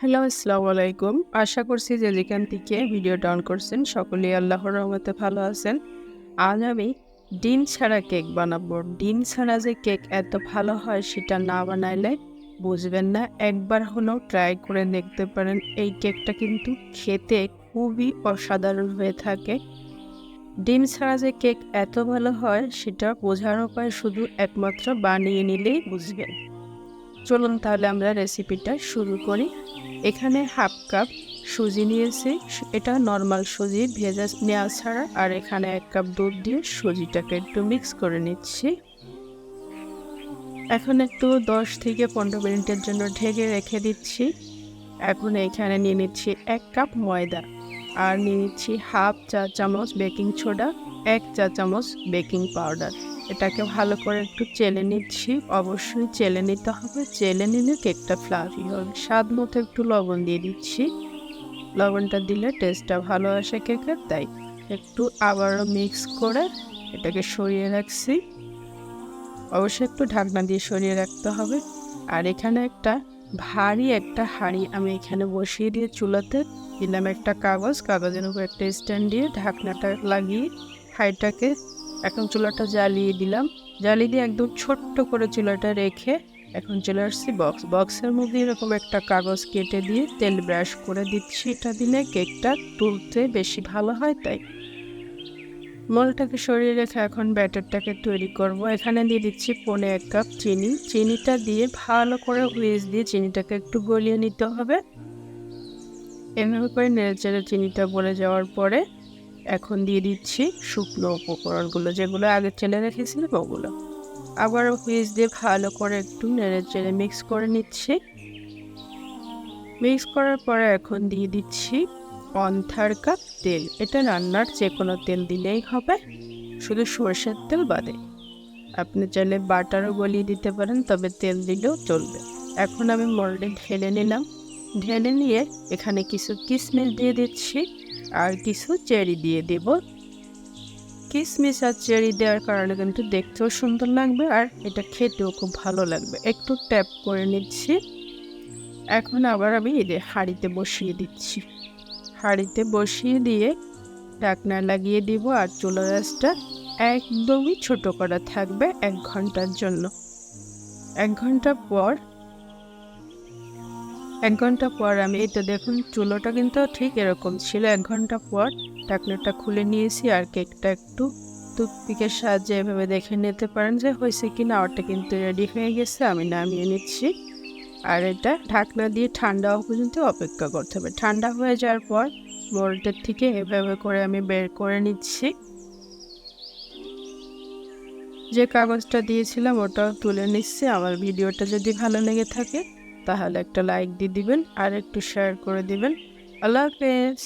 Hello, আসসালামু আলাইকুম। আশা করছি যে যেখান থেকে ভিডিওটা অন করছেন সকলেই আল্লাহর রহমতে ভালো আছেন। আজ আমি ডিম ছাড়া কেক বানাবো। ডিম ছাড়া যে কেক এত ভালো হয় সেটা না বানাইলে বুঝবেন না। একবার হলেও ট্রাই করে দেখতে পারেন। এই কেকটা কিন্তু খেতে খুবই অসাধারণ হয়ে থাকে। ডিম ছাড়া যে কেক এত ভালো হয় সেটা বোঝার উপায় শুধু একমাত্র বানিয়ে নিলেই বুঝবেন। চলুন তাহলে আমরা রেসিপিটা শুরু করি। এখানে হাফ কাপ সুজি নিয়েছি। এটা নর্মাল সুজি, ভেজা নেওয়া ছাড়া। আর এখানে ১ কাপ দুধ দিয়ে সুজিটাকে একটু মিক্স করে নিচ্ছি। এখন একটু ১০ থেকে ১৫ মিনিটের জন্য ঢেকে রেখে দিচ্ছি। এখন এখানে নিয়ে নিচ্ছি ১ কাপ ময়দা, আর নিয়ে নিচ্ছি হাফ চা চামচ বেকিং সোডা, ১ চা চামচ বেকিং পাউডার। এটাকে ভালো করে একটু চেলে নিচ্ছি। অবশ্যই চেলে নিতে হবে, চেলে নিলে কেকটা ফ্লাফি হবে। স্বাদ মতো একটু লবণ দিয়ে দিচ্ছি। লবণটা দিলে টেস্টটা ভালো আসে কেকের, তাই একটু আবারও মিক্স করে এটাকে সরিয়ে রাখছি। অবশ্যই একটু ঢাকনা দিয়ে সরিয়ে রাখতে হবে। আর এখানে ভারী একটা হাঁড়ি আমি এখানে বসিয়ে দিয়ে চুলাতে দিলাম একটা কাগজের উপর একটা স্ট্যান্ড দিয়ে ঢাকনাটা লাগিয়ে হাঁড়িটাকে এখন চুলাটা জ্বালিয়ে দিলাম। জ্বালিয়ে দিয়ে একদম ছোট্ট করে চুলাটা রেখে এখন চলে আসছি বক্সের মধ্যে এরকম একটা কাগজ কেটে দিয়ে তেল ব্রাশ করে দিচ্ছি। এটা দিলে কেকটা তুলতে বেশি ভালো হয়, তাই মোলটাকে সরিয়ে রেখে এখন ব্যাটারটাকে তৈরি করব। এখানে দিয়ে দিচ্ছি ১.৫ কাপ চিনি। চিনিটা দিয়ে ভালো করে হুইস দিয়ে চিনিটাকে একটু গলিয়ে নিতে হবে। এভাবে করে নেড়েচেড়ে চিনিটা গলে যাওয়ার পরে এখন দিয়ে দিচ্ছি শুকনো উপকরণগুলো, যেগুলো আগে চেলে রেখেছিলাম ওগুলো। আবার হুইস দিয়ে ভালো করে একটু নেড়েচেড়ে মিক্স করে নিচ্ছি। মিক্স করার পরে এখন দিয়ে দিচ্ছি 1/3 কাপ তেল। এটা রান্নার যে কোনো তেল দিলেই হবে, শুধু সরষের তেল বাদে। আপনি চাইলে বাটারও গলিয়ে দিতে পারেন, তবে তেল দিলেও চলবে। এখন আমি মোল্ডে ঢেলে নিলাম। ঢেলে নিয়ে এখানে কিছু কিশমিশ দিয়ে দিচ্ছি আর কিছু চেরি দিয়ে দেব। কিশমিশ আর চেরি দেওয়ার কারণে কিন্তু দেখতেও সুন্দর লাগবে আর এটা খেতেও খুব ভালো লাগবে। একটু ট্যাপ করে নিচ্ছি। এখন আবার আমি হাঁড়িতে বসিয়ে দিচ্ছি। হাঁড়িতে বসিয়ে দিয়ে ঢাকনা লাগিয়ে দিব আর চুলার আঁচটা একদমই ছোট করা থাকবে ১ ঘন্টার জন্য। ১ ঘন্টা পর ১ ঘন্টা পর আমি এটা দেখুন চুলোটা কিন্তু ঠিক এরকম ছিল। ১ ঘন্টা পর ঢাকনাটা খুলে নিয়েছি আর কেকটা একটু টুথপিকের সাহায্যে এভাবে দেখে নিতে পারেন যে হয়েছে কিনা। ওটা কিন্তু রেডি হয়ে গেছে, আমি নামিয়ে নিচ্ছি। আর এটা ঢাকনা দিয়ে ঠান্ডা হওয়া পর্যন্ত অপেক্ষা করতে হবে। ঠান্ডা হয়ে যাওয়ার পর মোল্ডের থেকে এভাবে করে আমি বের করে নিচ্ছি। যে কাগজটা দিয়েছিলাম ওটাও তুলে নিচ্ছি। আমার ভিডিওটা যদি ভালো লেগে থাকে তাহলে একটা লাইক দিয়ে দিবেন আর একটু শেয়ার করে দিবেন। আল্লাহ হাফেজ।